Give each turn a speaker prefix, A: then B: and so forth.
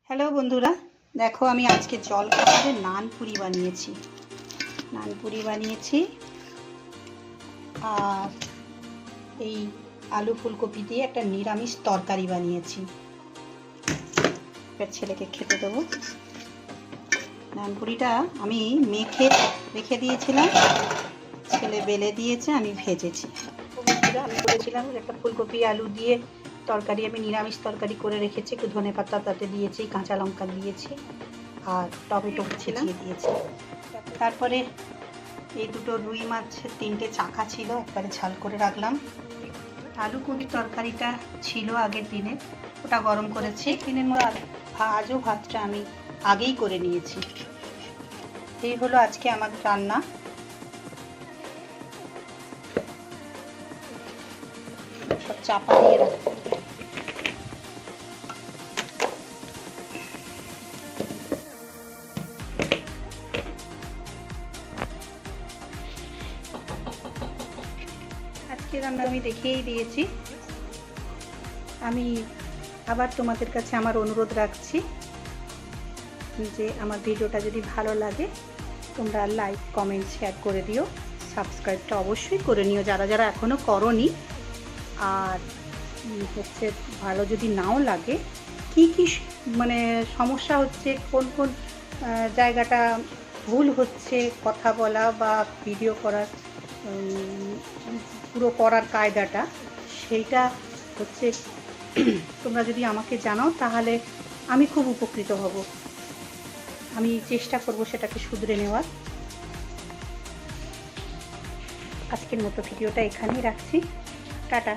A: Hello বন্ধুরা, দেখো আমি আজকে জলখাবারে নানপুরি বানিয়েছি আর এই আলু ফুলকপি দিয়ে একটা নিরামিষ তরকারি বানিয়েছি। এবার ছেলেকে খেতে দেবো। নানপুরিটা আমি মেখে রেখে দিয়েছিলাম, ছেলে বেলে দিয়েছে, আমি ভেজেছি। বন্ধুরা, আমি বলেছিলাম একটা ফুলকপি আলু দিয়ে তরকারি, আমি নিরামিষ তরকারি করে রেখেছি। একটু ধনেপাতা তাতে দিয়েছি, কাঁচা লঙ্কা দিয়েছি আর টমেটো ছিটিয়ে দিয়েছি। তারপরে এই দুটো রুই মাছের 3টে চাকা ছিল, একবারে ঝাল করে রাখলাম। আলু কপি তরকারিটা ছিল আগের দিনে, ওটা গরম করেছি। দিনের মধ্যে আজও ভাতটা আমি আগেই করে নিয়েছি। এই হলো আজকে আমার রান্না। সব চাপা দিয়ে রাখবো। আজকে রান্না আমি দেখিয়েই দিয়েছি। আমি আবার তোমাদের কাছে আমার অনুরোধ রাখছি যে আমার ভিডিওটা যদি ভালো লাগে তোমরা লাইক কমেন্ট শেয়ার করে দিও, সাবস্ক্রাইবটা অবশ্যই করে নিও যারা যারা এখনও করোনি। আর হচ্ছে ভালো যদি নাও লাগে, কি কি মানে সমস্যা হচ্ছে, কোন কোন জায়গাটা ভুল হচ্ছে কথা বলা বা ভিডিও করার পুরো করার কায়দাটা, সেইটা হচ্ছে তোমরা যদি আমাকে জানাও তাহলে আমি খুব উপকৃত হব। আমি চেষ্টা করব সেটাকে শুধরে নেওয়ার। আজকের মতো ভিডিওটা এখানেই রাখছি। টাটা।